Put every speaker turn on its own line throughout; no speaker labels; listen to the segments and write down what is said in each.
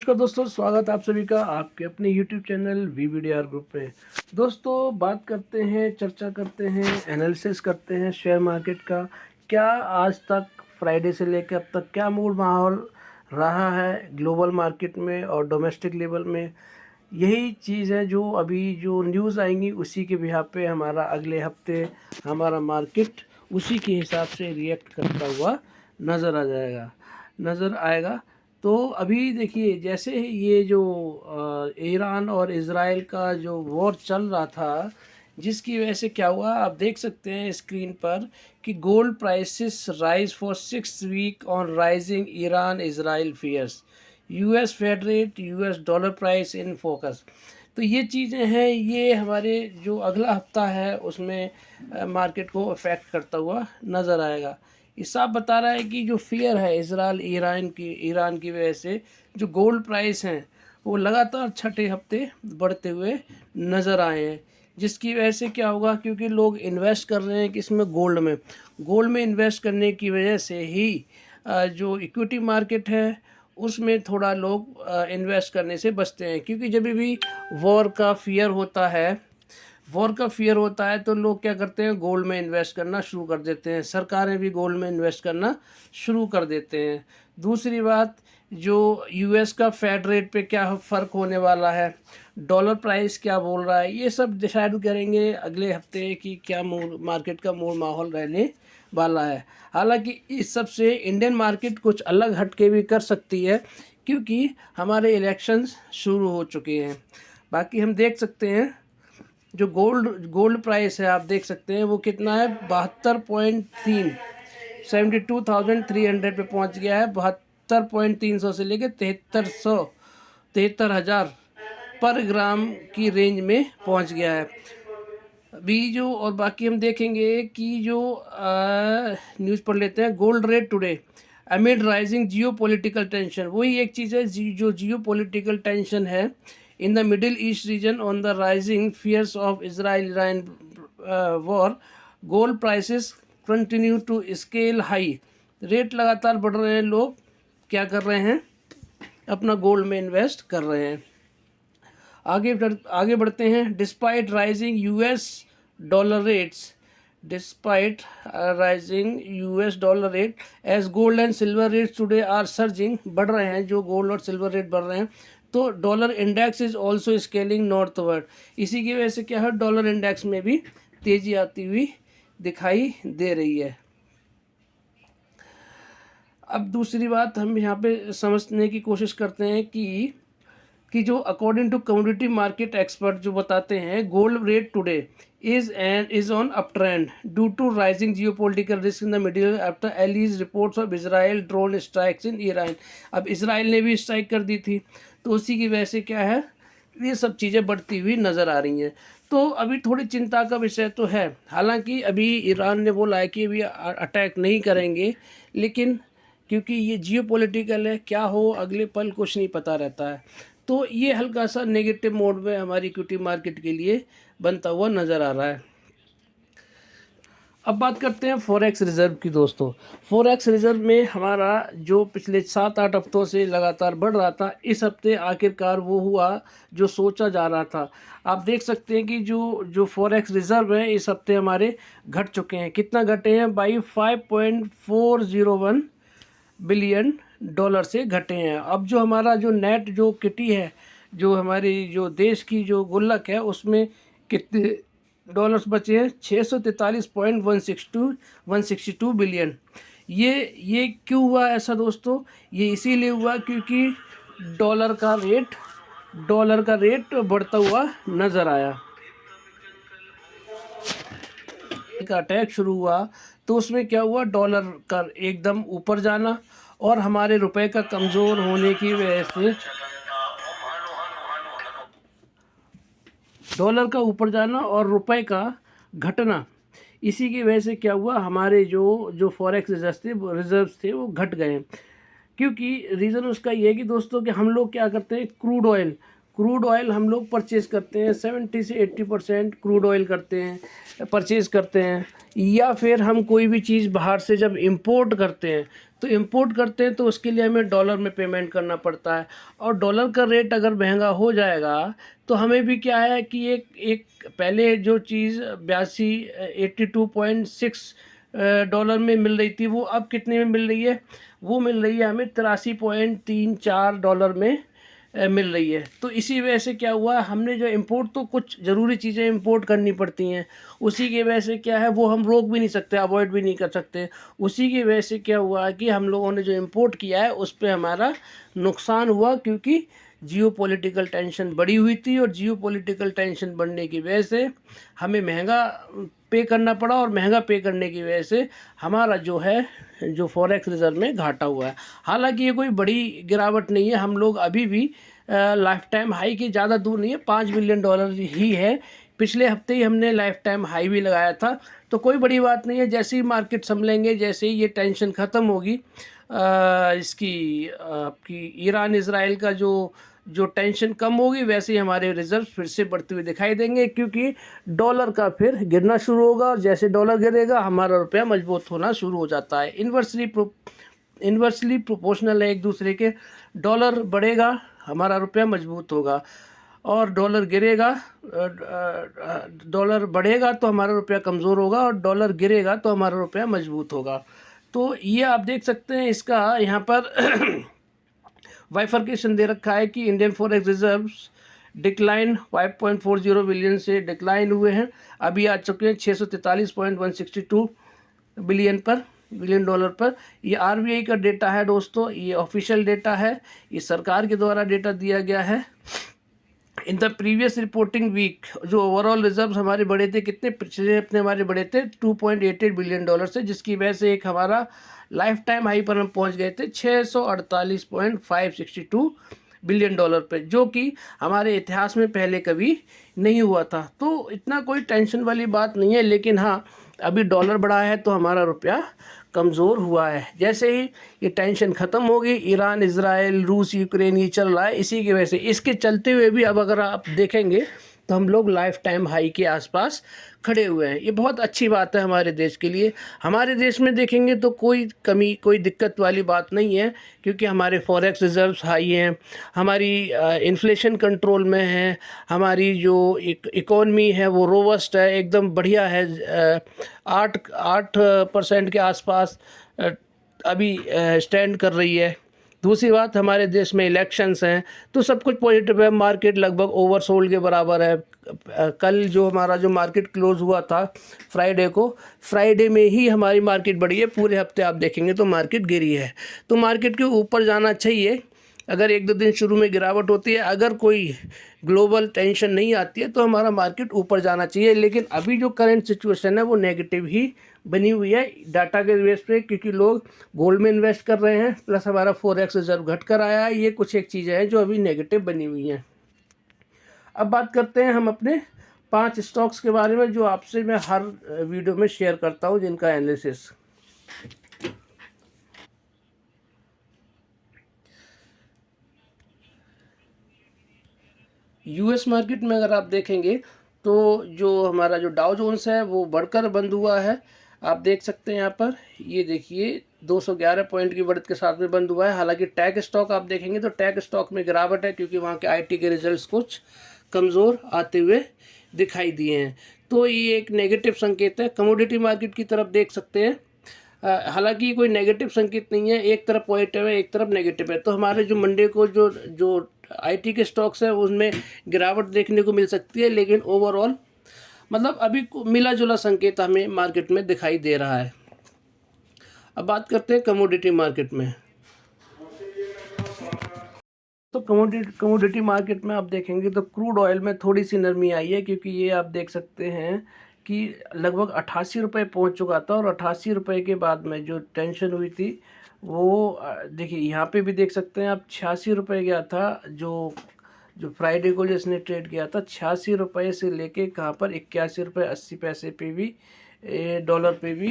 नमस्कार दोस्तों, स्वागत है आप सभी का आपके अपने YouTube चैनल VVDR ग्रुप में। दोस्तों बात करते हैं, चर्चा करते हैं, एनालिसिस करते हैं शेयर मार्केट का। क्या आज तक फ्राइडे से लेकर अब तक क्या मूड माहौल रहा है ग्लोबल मार्केट में और डोमेस्टिक लेवल में। यही चीज़ है जो अभी जो न्यूज़ आएंगी उसी के बिहाफ पे हमारा अगले हफ्ते हमारा मार्केट उसी के हिसाब से रिएक्ट करता हुआ नज़र आएगा। तो अभी देखिए, जैसे ये जो ईरान और इज़राइल का जो वॉर चल रहा था, जिसकी वजह से क्या हुआ आप देख सकते हैं स्क्रीन पर कि gold prices rise for 6 week on rising Iran Israel fears, US Fed rate, US dollar price in focus. तो ये चीज़ें हैं, ये हमारे जो अगला हफ्ता है उसमें मार्केट को अफेक्ट करता हुआ नज़र आएगा। ये साफ बता रहा है कि जो फियर है इजराइल ईरान की वजह से जो गोल्ड प्राइस हैं वो लगातार छठे हफ्ते बढ़ते हुए नज़र आए हैं, जिसकी वजह से क्या होगा, क्योंकि लोग इन्वेस्ट कर रहे हैं कि इसमें गोल्ड में इन्वेस्ट करने की वजह से ही जो इक्विटी मार्केट है उसमें थोड़ा लोग इन्वेस्ट करने से बचते हैं। क्योंकि जब भी वॉर का फियर होता है तो लोग क्या करते हैं, गोल्ड में इन्वेस्ट करना शुरू कर देते हैं, सरकारें भी गोल्ड में इन्वेस्ट करना शुरू कर देते हैं। दूसरी बात, जो यूएस का फेड रेट पे क्या फ़र्क होने वाला है, डॉलर प्राइस क्या बोल रहा है, ये सब डिसाइड करेंगे अगले हफ्ते कि क्या मार्केट का मूड माहौल रहने वाला है। हालांकि इस सब से इंडियन मार्केट कुछ अलग हटके भी कर सकती है, क्योंकि हमारे इलेक्शंस शुरू हो चुके हैं। बाकी हम देख सकते हैं जो गोल्ड प्राइस है, आप देख सकते हैं वो कितना है, 72.3, 72,300 पे पहुंच गया है। 72,300 से लेके 73,000 पर ग्राम की रेंज में पहुंच गया है अभी जो। और बाकी हम देखेंगे कि जो न्यूज़ पढ़ लेते हैं, gold rate today amid rising जियो पॉलिटिकल टेंशन। वही एक चीज़ है जो जियो पॉलिटिकल टेंशन है in the Middle East region on the rising fears of Israel-Iran war, gold prices continue to scale high। Rate लगातार बढ़ रहे हैं, लोग क्या कर रहे हैं, अपना गोल्ड में इन्वेस्ट कर रहे हैं। आगे बढ़ते हैं। Despite rising US dollar rate as gold and silver rates today are surging, बढ़ रहे हैं जो गोल्ड और सिल्वर रेट बढ़ रहे हैं, तो dollar index is also scaling northward. इसी की वजह से क्या है, डॉलर इंडेक्स में भी तेजी आती हुई दिखाई दे रही है। अब दूसरी बात हम यहाँ पे समझने की कोशिश करते हैं कि जो according to commodity market expert जो बताते हैं, gold rate today is on uptrend due to rising geopolitical risk in the Middle after allies reports of Israel drone strikes in Iran। अब इसराइल ने भी स्ट्राइक कर दी थी, तो उसी की वजह से क्या है, ये सब चीज़ें बढ़ती हुई नज़र आ रही हैं। तो अभी थोड़ी चिंता का विषय तो है। हालांकि अभी ईरान ने बोला है कि अभी अटैक नहीं करेंगे, लेकिन क्योंकि ये जियोपॉलिटिकल है, क्या हो अगले पल कुछ नहीं पता रहता है। तो ये हल्का सा नेगेटिव मोड में हमारी इक्विटी मार्केट के लिए बनता हुआ नज़र आ रहा है। अब बात करते हैं फॉरेक्स रिज़र्व की। दोस्तों फॉरेक्स रिज़र्व में हमारा जो पिछले 7-8 हफ्तों से लगातार बढ़ रहा था, इस हफ्ते आखिरकार वो हुआ जो सोचा जा रहा था। आप देख सकते हैं कि जो फॉरेक्स रिज़र्व है इस हफ्ते हमारे घट चुके हैं। कितना घटे हैं भाई, 5.401 बिलियन डॉलर से घटे हैं। अब जो हमारा जो नेट जो किटी है, जो हमारी जो देश की जो गुल्लक है, उसमें कितने डॉलर्स बचे हैं, 643.162 बिलियन। ये क्यों हुआ ऐसा दोस्तों, ये इसीलिए हुआ क्योंकि डॉलर का रेट बढ़ता हुआ नज़र आया। का अटैक शुरू हुआ तो उसमें क्या हुआ, डॉलर का एकदम ऊपर जाना और हमारे रुपए का कमज़ोर होने की वजह से डॉलर का ऊपर जाना और रुपए का घटना, इसी की वजह से क्या हुआ, हमारे जो फॉरेक्स रिजर्व्स थे वो घट गए। क्योंकि रीज़न उसका ये है कि दोस्तों कि हम लोग क्या करते हैं, क्रूड ऑयल हम लोग परचेज़ करते हैं, 70 से 80% क्रूड ऑयल करते हैं, परचेज़ करते हैं। या फिर हम कोई भी चीज़ बाहर से जब इंपोर्ट करते हैं तो उसके लिए हमें डॉलर में पेमेंट करना पड़ता है, और डॉलर का रेट अगर महंगा हो जाएगा तो हमें भी क्या है कि एक एक पहले जो चीज़ 82.6 डॉलर में मिल रही थी, वो अब कितने में मिल रही है? वो मिल रही है हमें 83.34 डॉलर में मिल रही है। तो इसी वजह से क्या हुआ, हमने जो इंपोर्ट, तो कुछ ज़रूरी चीज़ें इंपोर्ट करनी पड़ती हैं, उसी की वजह से क्या है, वो हम रोक भी नहीं सकते, अवॉइड भी नहीं कर सकते। उसी की वजह से क्या हुआ कि हम लोगों ने जो इंपोर्ट किया है उस पे हमारा नुकसान हुआ, क्योंकि जियोपॉलिटिकल टेंशन बढ़ी हुई थी, और जियोपॉलिटिकल टेंशन बढ़ने की वजह से हमें महंगा पे करना पड़ा, और महंगा पे करने की वजह से हमारा जो है जो फॉरेक्स रिजर्व में घाटा हुआ है। हालांकि ये कोई बड़ी गिरावट नहीं है, हम लोग अभी भी लाइफ टाइम हाई के ज़्यादा दूर नहीं है, 5 बिलियन डॉलर ही है। पिछले हफ्ते ही हमने लाइफ टाइम हाई भी लगाया था, तो कोई बड़ी बात नहीं है। जैसे ही मार्केट संभलेंगे, जैसे ही ये टेंशन ख़त्म होगी, इसकी आपकी ईरान इज़राइल का जो जो टेंशन कम होगी, वैसे ही हमारे रिजर्व फिर से बढ़ते हुए दिखाई देंगे, क्योंकि डॉलर का फिर गिरना शुरू होगा, और जैसे डॉलर गिरेगा हमारा रुपया मजबूत होना शुरू हो जाता है। इन्वर्सली प्रोपोर्शनल है एक दूसरे के। डॉलर बढ़ेगा, हमारा रुपया मजबूत होगा, और डॉलर गिरेगा, डॉलर बढ़ेगा तो हमारा रुपया कमज़ोर होगा, और डॉलर गिरेगा तो हमारा रुपया मजबूत होगा। तो ये आप देख सकते हैं, इसका यहाँ पर वाइफर्केशन दे रखा है कि Indian forex reserves decline 5.40 billion से डिक्लाइन हुए हैं, अभी आ चुके हैं 643.162 बिलियन डॉलर पर। ये आरबीआई का डेटा है दोस्तों, ये ऑफिशियल डेटा है, ये सरकार के द्वारा डेटा दिया गया है। In the previous reporting week जो ओवरऑल रिजर्व्स हमारे बढ़े थे, कितने पिछले हफ्ते हमारे बढ़े थे 2.88 बिलियन डॉलर से, जिसकी वजह से एक हमारा लाइफ टाइम हाई पर हम पहुंच गए थे 648.562 बिलियन डॉलर पे, जो कि हमारे इतिहास में पहले कभी नहीं हुआ था। तो इतना कोई टेंशन वाली बात नहीं है, लेकिन हाँ, अभी डॉलर बढ़ा है तो हमारा रुपया कमज़ोर हुआ है। जैसे ही ये टेंशन ख़त्म होगी, ईरान इज़राइल रूस यूक्रेन ये चल रहा है, इसी की वजह से, इसके चलते हुए भी अब अगर आप देखेंगे तो हम लोग लाइफ टाइम हाई के आसपास खड़े हुए हैं। ये बहुत अच्छी बात है हमारे देश के लिए। हमारे देश में देखेंगे तो कोई कमी, कोई दिक्कत वाली बात नहीं है, क्योंकि हमारे फॉरेक्स रिजर्व्स हाई हैं, हमारी इन्फ्लेशन कंट्रोल में है, हमारी जो इकोनॉमी है वो रोबस्ट है, एकदम बढ़िया है। 8% के आसपास अभी स्टैंड कर रही है। दूसरी बात, हमारे देश में इलेक्शंस हैं, तो सब कुछ पॉजिटिव है। मार्केट लगभग ओवरसोल्ड के बराबर है। कल जो हमारा जो मार्केट क्लोज हुआ था फ्राइडे को, फ्राइडे में ही हमारी मार्केट बढ़ी है। पूरे हफ्ते आप देखेंगे तो मार्केट गिरी है। तो मार्केट के ऊपर जाना चाहिए। अगर एक दो दिन शुरू में गिरावट होती है, अगर कोई ग्लोबल टेंशन नहीं आती है, तो हमारा मार्केट ऊपर जाना चाहिए। लेकिन अभी जो करंट सिचुएशन है वो नेगेटिव ही बनी हुई है डाटा के बेस पे, क्योंकि लोग गोल्ड में इन्वेस्ट कर रहे हैं, प्लस हमारा फॉरेक्स रिजर्व घट कर आया है। ये कुछ एक चीज़ें हैं जो अभी नेगेटिव बनी हुई हैं। अब बात करते हैं हम अपने 5 स्टॉक्स के बारे में, जो आपसे मैं हर वीडियो में शेयर करता हूँ, जिनका एनालिसिस। यूएस मार्केट में अगर आप देखेंगे तो जो हमारा जो डाउ जोन्स है वो बढ़कर बंद हुआ है। आप देख सकते हैं यहाँ पर, ये देखिए 211 पॉइंट की बढ़त के साथ में बंद हुआ है। हालांकि टेक स्टॉक आप देखेंगे तो टेक स्टॉक में गिरावट है, क्योंकि वहाँ के आईटी के रिजल्ट्स कुछ कमज़ोर आते हुए दिखाई दिए हैं। तो ये एक नेगेटिव संकेत है। कमोडिटी मार्केट की तरफ देख सकते हैं, हालांकि कोई नेगेटिव संकेत नहीं है, एक तरफ पॉजिटिव है एक तरफ नेगेटिव है। तो हमारे जो मंडे को जो जो आईटी के स्टॉक्स हैं उनमें गिरावट देखने को मिल सकती है, लेकिन ओवरऑल मतलब अभी मिला जुला संकेत हमें मार्केट में दिखाई दे रहा है। अब बात करते हैं कमोडिटी मार्केट में। तो कमोडिटी मार्केट में आप देखेंगे तो क्रूड ऑयल में थोड़ी सी नरमी आई है, क्योंकि ये आप देख सकते हैं कि लगभग 88 रुपये पहुँच चुका था, और 88 रुपये के बाद में जो टेंशन हुई थी वो देखिए यहाँ पे भी देख सकते हैं आप, 86 रुपये गया था। जो जो फ्राइडे को जिसने ट्रेड किया था, 86 रुपये से लेके कहाँ पर 81 रुपये 80 पैसे पे भी डॉलर पे भी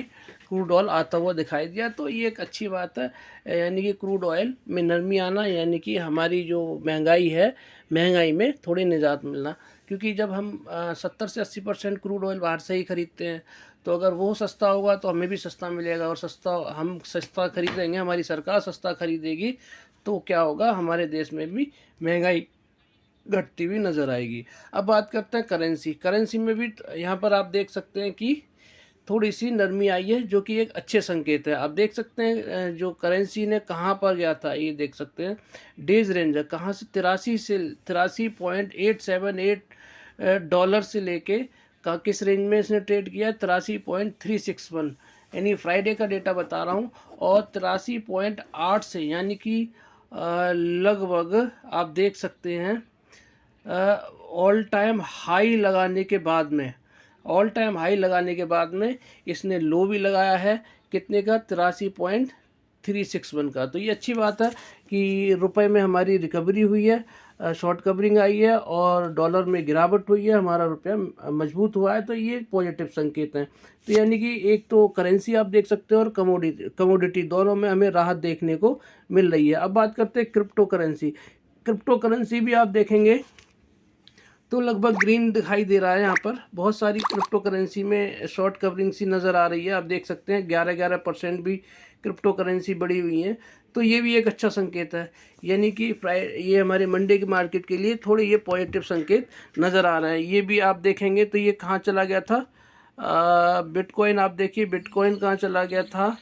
क्रूड ऑयल आता हुआ दिखाई दिया। तो ये एक अच्छी बात है, यानी कि क्रूड ऑयल में नरमी आना, यानी कि हमारी जो महंगाई है, महंगाई में थोड़ी निजात मिलना। क्योंकि जब हम 70 से 80% क्रूड ऑयल बाहर से ही खरीदते हैं, तो अगर वो सस्ता होगा तो हमें भी सस्ता मिलेगा, और हम सस्ता खरीदेंगे, हमारी सरकार सस्ता खरीदेगी, तो क्या होगा, हमारे देश में भी महंगाई घटती हुई नज़र आएगी। अब बात करते हैं करेंसी। करेंसी में भी यहाँ पर आप देख सकते हैं कि थोड़ी सी नरमी आई है, जो कि एक अच्छे संकेत है। आप देख सकते हैं जो करेंसी ने कहाँ पर गया था, ये देख सकते हैं डेज रेंज है, कहाँ से 83.878 डॉलर से लेके किस रेंज में इसने ट्रेड किया, 83.361, यानी फ्राइडे का डेटा बता रहा हूँ। और 83.8 से, यानी कि लगभग आप देख सकते हैं ऑल टाइम हाई लगाने के बाद में, ऑल टाइम हाई लगाने के बाद में इसने लो भी लगाया है, कितने का, 83.361 का। तो ये अच्छी बात है कि रुपए में हमारी रिकवरी हुई है, शॉर्ट कवरिंग आई है, और डॉलर में गिरावट हुई है, हमारा रुपया मजबूत हुआ है। तो ये पॉजिटिव संकेत हैं। तो यानी कि एक तो करेंसी आप देख सकते हो, और कमोडिटी दोनों में हमें राहत देखने को मिल रही है। अब बात करते हैं क्रिप्टो करेंसी। क्रिप्टो करेंसी भी आप देखेंगे तो लगभग ग्रीन दिखाई दे रहा है। यहाँ पर बहुत सारी क्रिप्टो करेंसी में शॉर्ट कवरिंग सी नज़र आ रही है। आप देख सकते हैं 11% भी क्रिप्टो करेंसी बढ़ी हुई है। तो ये भी एक अच्छा संकेत है, यानी कि ये हमारे मंडे की मार्केट के लिए थोड़े ये पॉजिटिव संकेत नज़र आ रहे हैं। ये भी आप देखेंगे तो ये कहाँ चला गया था, बिटकॉइन। आप देखिए बिटकॉइन कहाँ चला गया था,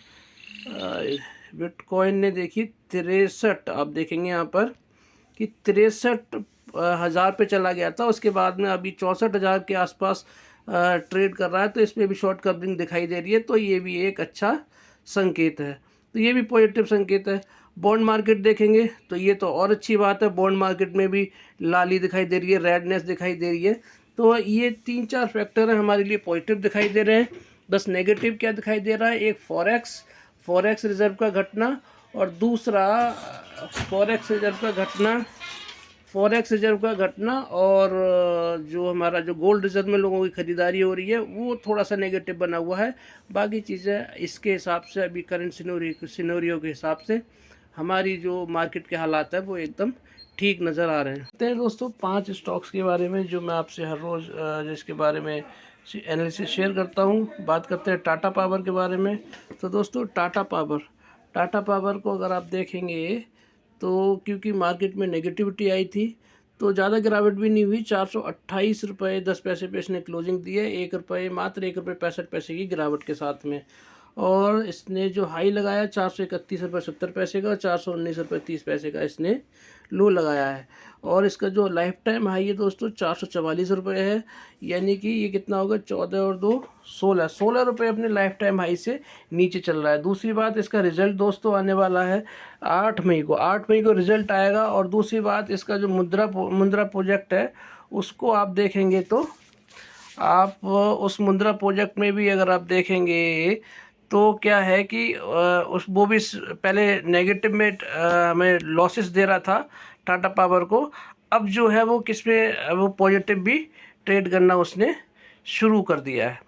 बिटकॉइन ने देखिए 63, आप देखेंगे यहाँ पर कि 63,000 पे चला गया था। उसके बाद में अभी 64,000 के आसपास ट्रेड कर रहा है। तो इसमें भी शॉर्ट कवरिंग दिखाई दे रही है। तो ये भी एक अच्छा संकेत है, तो ये भी पॉजिटिव संकेत है। बॉन्ड मार्केट देखेंगे तो ये तो और अच्छी बात है, बॉन्ड मार्केट में भी लाली दिखाई दे रही है, रेडनेस दिखाई दे रही है। तो ये 3-4 फैक्टर हैं हमारे लिए पॉजिटिव दिखाई दे रहे हैं। बस नेगेटिव क्या दिखाई दे रहा है, एक फॉरेक्स रिजर्व का घटना, और दूसरा फॉरेक्स रिजर्व का घटना, और जो हमारा जो गोल्ड रिजर्व में लोगों की ख़रीदारी हो रही है वो थोड़ा सा नेगेटिव बना हुआ है। बाकी चीज़ें इसके हिसाब से, अभी करंट सिनेरियो के हिसाब से हमारी जो मार्केट के हालात है वो एकदम ठीक नज़र आ रहे हैं। तो दोस्तों 5 स्टॉक्स के बारे में जो मैं आपसे हर रोज़ जिसके बारे में एनालिसिस शेयर करता हूँ। बात करते हैं टाटा पावर के बारे में। तो दोस्तों टाटा पावर को अगर आप देखेंगे तो क्योंकि मार्केट में नेगेटिविटी आई थी, तो ज़्यादा गिरावट भी नहीं हुई। 428 रुपये 10 पैसे पे इसने क्लोजिंग दी है, मात्र 1 रुपये 65 पैसे की गिरावट के साथ में। और इसने जो हाई लगाया 431 रुपये 70 पैसे का, 419 रुपये 30 पैसे का इसने लो लगाया है। और इसका जो लाइफ टाइम हाई है दोस्तों 444 रुपये है, यानी कि ये कितना होगा, 14 और 2 16 रुपये अपने लाइफ टाइम हाई से नीचे चल रहा है। दूसरी बात, इसका रिजल्ट दोस्तों आने वाला है 8 मई को रिजल्ट आएगा। और दूसरी बात, इसका जो मुद्रा प्रोजेक्ट है उसको आप देखेंगे तो आप उस मुद्रा प्रोजेक्ट में भी अगर आप देखेंगे तो क्या है कि वो भी पहले नेगेटिव में हमें लॉसेस दे रहा था टाटा पावर को। अब जो है वो किस में, वो पॉजिटिव भी ट्रेड करना उसने शुरू कर दिया है,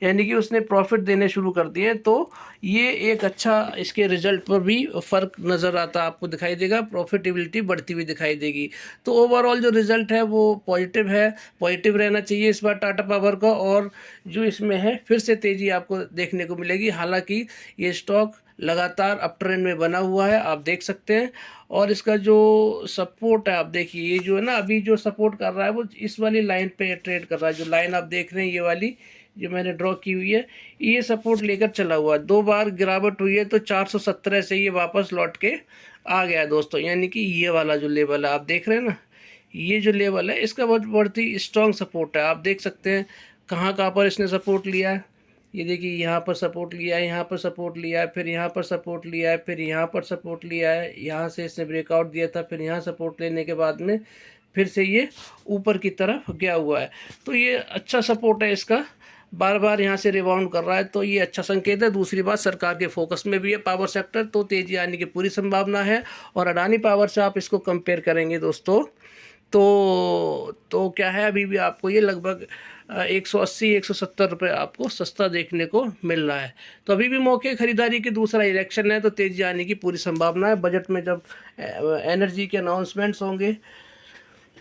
यानी कि उसने प्रॉफिट देने शुरू कर दिए। तो ये एक अच्छा, इसके रिजल्ट पर भी फ़र्क नज़र आता आपको दिखाई देगा, प्रॉफिटेबिलिटी बढ़ती हुई दिखाई देगी। तो ओवरऑल जो रिज़ल्ट है वो पॉजिटिव है, पॉजिटिव रहना चाहिए इस बार टाटा पावर का। और जो इसमें है फिर से तेज़ी आपको देखने को मिलेगी। हालांकि ये स्टॉक लगातार अप ट्रेंड में बना हुआ है, आप देख सकते हैं। और इसका जो सपोर्ट है आप देखिए, ये जो है ना अभी जो सपोर्ट कर रहा है वो इस वाली लाइन पे ट्रेड कर रहा है। जो लाइन आप देख रहे हैं ये वाली जो मैंने ड्रॉ की हुई है, ये सपोर्ट लेकर चला हुआ है। 2 बार गिरावट हुई है तो 417 से ये वापस लौट के आ गया है दोस्तों। यानी कि ये वाला जो लेवल है आप देख रहे हैं ना, ये जो लेवल है इसका बहुत ही स्ट्रॉन्ग सपोर्ट है। आप देख सकते हैं कहाँ कहाँ पर इसने सपोर्ट लिया है। ये देखिए यहाँ पर सपोर्ट लिया है, यहाँ पर सपोर्ट लिया है, फिर यहाँ पर सपोर्ट लिया है, फिर यहाँ पर सपोर्ट लिया है, यहाँ से इसने ब्रेकआउट दिया था, फिर यहाँ सपोर्ट लेने के बाद में फिर से ये ऊपर की तरफ गया हुआ है। तो ये अच्छा सपोर्ट है इसका, बार बार यहाँ से रिबाउंड कर रहा है, तो ये अच्छा संकेत है। दूसरी बात, सरकार के फोकस में भी है पावर सेक्टर, तो तेजी आने की पूरी संभावना है। और अडानी पावर से आप इसको कंपेयर करेंगे दोस्तों तो क्या है, अभी भी आपको ये लगभग 180-170 रुपये आपको सस्ता देखने को मिल रहा है। तो अभी भी मौके खरीदारी के, दूसरा इलेक्शन है तो तेज़ी आने की पूरी संभावना है। बजट में जब एनर्जी के अनाउंसमेंट्स होंगे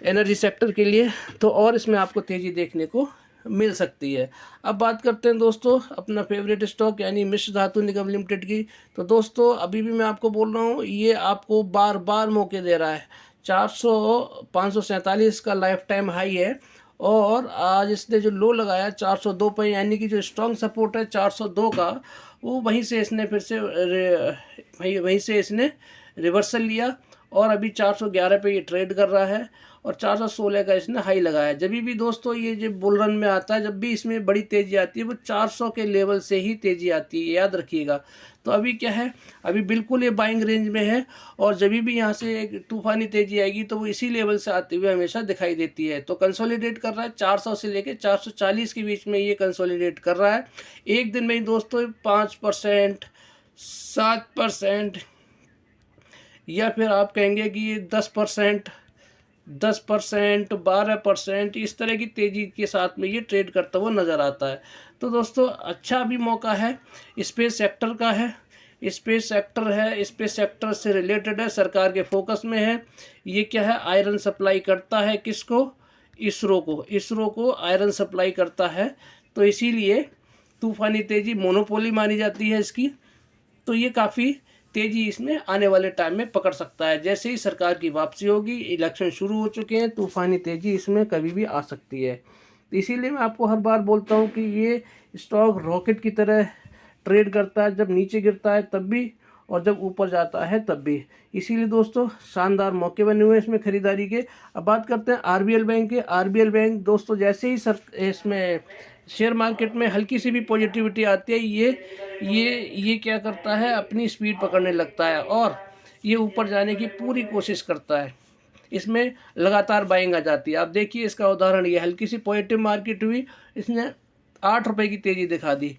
एनर्जी सेक्टर के लिए, तो और इसमें आपको तेज़ी देखने को मिल सकती है। अब बात करते हैं दोस्तों अपना फेवरेट स्टॉक यानी मिश्र धातु निगम लिमिटेड की। तो दोस्तों अभी भी मैं आपको बोल रहा हूँ, ये आपको बार बार मौके दे रहा है। 547 का लाइफ टाइम हाई है, और आज इसने जो लो लगाया 402 पर, यानी कि जो स्ट्रॉन्ग सपोर्ट है 402 का, वो वहीं से इसने फिर से वहीं से इसने रिवर्सल लिया, और अभी 411 पे ये ट्रेड कर रहा है, और 416 का इसने हाई लगाया है। जब भी दोस्तों ये जो बुल रन में आता है, जब भी इसमें बड़ी तेज़ी आती है, वो 400 के लेवल से ही तेज़ी आती है, याद रखिएगा। तो अभी क्या है, अभी बिल्कुल ये बाइंग रेंज में है, और जब भी यहाँ से एक तूफानी तेज़ी आएगी तो वो इसी लेवल से आते हुए हमेशा दिखाई देती है। तो कंसोलिडेट कर रहा है 400 से लेकर 440 के बीच में, ये कंसोलिडेट कर रहा है। एक दिन में ही दोस्तों 5%, 7%, या फिर आप कहेंगे कि ये 10%, 12%, इस तरह की तेज़ी के साथ में ये ट्रेड करता हुआ नज़र आता है। तो दोस्तों अच्छा भी मौका है, स्पेस सेक्टर का है, स्पेस सेक्टर से रिलेटेड है, सरकार के फोकस में है। ये क्या है, आयरन सप्लाई करता है किसको, इसरो को आयरन सप्लाई करता है, तो इसीलिए तूफानी तेज़ी मोनोपोली मानी जाती है इसकी। तो ये काफ़ी तेज़ी इसमें आने वाले टाइम में पकड़ सकता है। जैसे ही सरकार की वापसी होगी, इलेक्शन शुरू हो चुके हैं, तूफानी तेज़ी इसमें कभी भी आ सकती है। तो इसीलिए मैं आपको हर बार बोलता हूँ कि ये स्टॉक रॉकेट की तरह ट्रेड करता है, जब नीचे गिरता है तब भी, और जब ऊपर जाता है तब भी। इसीलिए दोस्तों शानदार मौके बने हुए हैं इसमें खरीदारी के। अब बात करते हैं आरबीएल बैंक के। आरबीएल बैंक दोस्तों जैसे ही इसमें शेयर मार्केट में हल्की सी भी पॉजिटिविटी आती है, ये क्या करता है, अपनी स्पीड पकड़ने लगता है, और ये ऊपर जाने की पूरी कोशिश करता है। इसमें लगातार बाइंग आ जाती है। आप देखिए इसका उदाहरण, ये हल्की सी पॉजिटिव मार्केट हुई, इसने 8 रुपये की तेज़ी दिखा दी।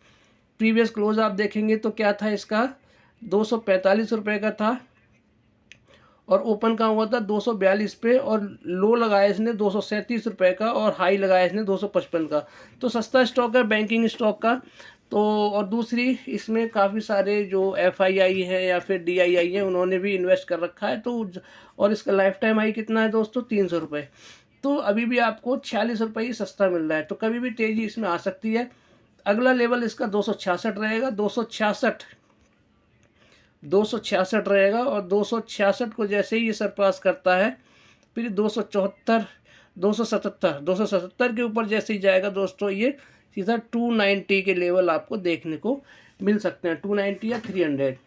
प्रीवियस क्लोज आप देखेंगे तो क्या था इसका, 245 रुपये का था, और ओपन कहाँ हुआ था 242 पे, और लो लगाया इसने 237 रुपये का, और हाई लगाया इसने 255 का। तो सस्ता स्टॉक है बैंकिंग स्टॉक का। तो और दूसरी इसमें काफ़ी सारे जो एफआईआई है या फिर डीआईआई है, उन्होंने भी इन्वेस्ट कर रखा है। तो और इसका लाइफ टाइम हाई कितना है दोस्तों, 300 रुपये। तो अभी भी आपको 46 रुपये ही सस्ता मिल रहा है, तो कभी भी तेज़ी इसमें आ सकती है। अगला लेवल इसका 266 रहेगा, 266 रहेगा, और 266 को जैसे ही ये सरपास करता है, फिर 274, 277 के ऊपर जैसे ही जाएगा दोस्तों, ये सीधा 290 के लेवल आपको देखने को मिल सकते हैं, 290 या 300।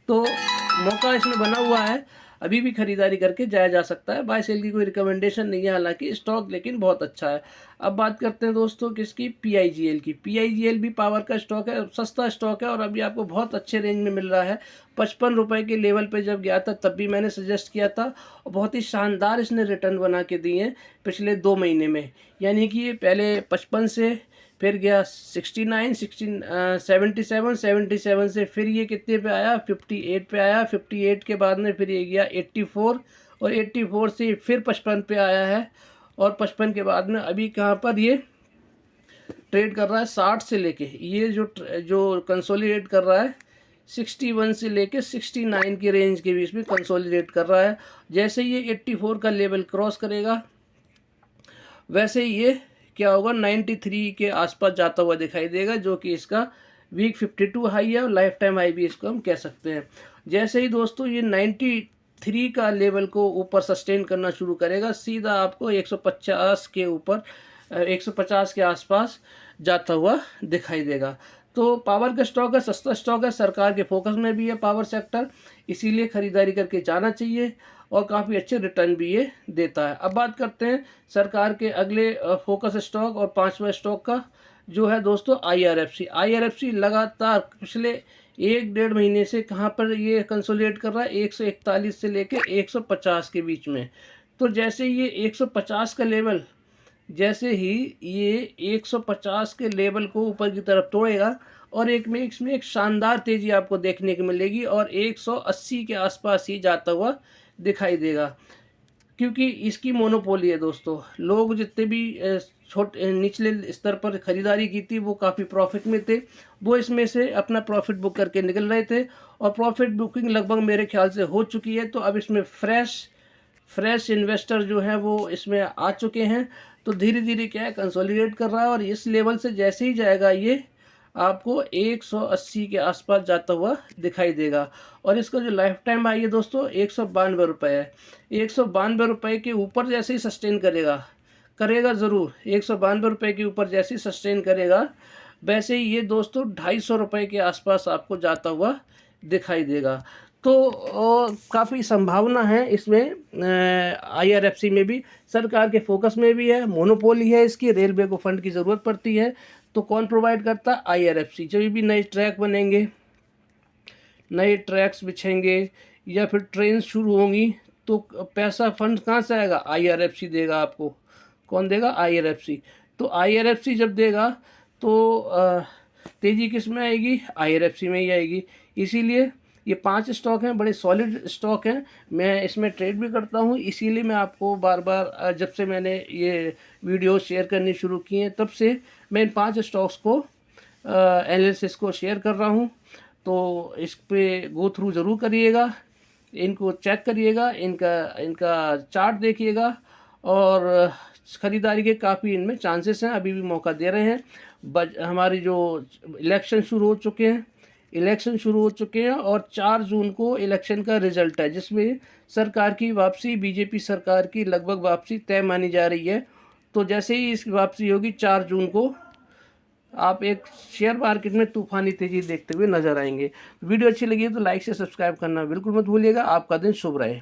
तो मौका इसमें बना हुआ है, अभी भी खरीदारी करके जाया जा सकता है। बाय सेल की कोई रिकमेंडेशन नहीं है हालांकि, स्टॉक लेकिन बहुत अच्छा है। अब बात करते हैं दोस्तों किसकी, पीआईजीएल की। पीआईजीएल भी पावर का स्टॉक है, सस्ता स्टॉक है, और अभी आपको बहुत अच्छे रेंज में मिल रहा है। 55 रुपये के लेवल पे जब गया था तब भी मैंने सजेस्ट किया था, और बहुत ही शानदार इसने रिटर्न बना के दिए हैं पिछले 2 महीने में। यानी कि ये पहले 55 से फिर गया 69, 77 से फिर ये कितने पे आया, 58 पे आया। 58 के बाद में फिर ये गया 84, और 84 से फिर 55 पे आया है, और 55 के बाद में अभी कहाँ पर ये ट्रेड कर रहा है, 60 से लेके, ये जो कंसोलिडेट कर रहा है 61 से लेके 69 की रेंज के बीच में कंसोलिडेट कर रहा है। जैसे ये 84 का लेवल क्रॉस करेगा, वैसे ही ये क्या होगा, 93 के आसपास जाता हुआ दिखाई देगा, जो कि इसका वीक 52 हाई है, और लाइफ टाइम हाई भी इसको हम कह सकते हैं। जैसे ही दोस्तों ये 93 का लेवल को ऊपर सस्टेन करना शुरू करेगा, सीधा आपको 150 के ऊपर, 150 के आसपास जाता हुआ दिखाई देगा। तो पावर का स्टॉक है, सस्ता स्टॉक है, सरकार के फोकस में भी है पावर सेक्टर, इसीलिए खरीदारी करके जाना चाहिए, और काफ़ी अच्छे रिटर्न भी ये देता है। अब बात करते हैं सरकार के अगले फोकस स्टॉक और 5वां स्टॉक का, जो है दोस्तों आईआरएफसी। आईआरएफसी लगातार पिछले 1-1.5 महीने से कहाँ पर ये कंसोलिडेट कर रहा है, 141 से लेकर 150 के बीच में। तो जैसे ये 150 का लेवल, जैसे ही ये 150 के लेवल को ऊपर की तरफ तोड़ेगा, और इसमें एक शानदार तेज़ी आपको देखने को मिलेगी, और 180 के आसपास ही जाता हुआ दिखाई देगा। क्योंकि इसकी मोनोपोली है दोस्तों। लोग जितने भी छोटे निचले स्तर पर ख़रीदारी की थी वो काफ़ी प्रॉफिट में थे, वो इसमें से अपना प्रॉफिट बुक करके निकल रहे थे और प्रॉफिट बुकिंग लगभग मेरे ख्याल से हो चुकी है। तो अब इसमें फ्रेश इन्वेस्टर जो है वो इसमें आ चुके हैं। तो धीरे धीरे क्या है, कंसोलिडेट कर रहा है और इस लेवल से जैसे ही जाएगा ये आपको 180 के आसपास जाता हुआ दिखाई देगा। और इसका जो लाइफ टाइम आई है दोस्तों 192 रुपये है। 192 रुपये के ऊपर जैसे ही सस्टेन करेगा ज़रूर, 192 रुपये के ऊपर जैसे ही सस्टेन करेगा वैसे ही ये दोस्तों 250 रुपये के आसपास आपको जाता हुआ दिखाई देगा। तो काफ़ी संभावना है इसमें, आईआरएफसी में भी सरकार के फोकस में भी है, मोनोपोली है इसकी, रेलवे को फंड की ज़रूरत पड़ती है तो कौन प्रोवाइड करता है, आईआरएफसी। जब भी नए ट्रैक बनेंगे, नए ट्रैक्स बिछेंगे या फिर ट्रेन शुरू होंगी तो पैसा फंड कहाँ से आएगा, आईआरएफसी देगा आपको। कौन देगा, आईआरएफसी। तो आईआरएफसी जब देगा तो तेज़ी किस में आएगी, आईआरएफसी में ही आएगी। इसीलिए ये 5 स्टॉक हैं, बड़े सॉलिड स्टॉक हैं, मैं इसमें ट्रेड भी करता हूँ। इसीलिए मैं आपको बार बार जब से मैंने ये वीडियो शेयर करनी शुरू की हैं तब से मैं इन 5 स्टॉक्स को एनालिसिस को शेयर कर रहा हूँ। तो इस पे गो थ्रू ज़रूर करिएगा, इनको चेक करिएगा, इनका चार्ट देखिएगा और ख़रीदारी के काफ़ी इनमें चांसेस हैं, अभी भी मौका दे रहे हैं। हमारी जो इलेक्शन शुरू हो चुके हैं और 4 जून को इलेक्शन का रिज़ल्ट है जिसमें सरकार की वापसी, बीजेपी सरकार की लगभग वापसी तय मानी जा रही है। तो जैसे ही इसकी वापसी होगी 4 जून को आप एक शेयर मार्केट में तूफानी तेज़ी देखते हुए नजर आएंगे। वीडियो अच्छी लगी तो लाइक से सब्सक्राइब करना बिल्कुल मत भूलिएगा। आपका दिन शुभ रहे।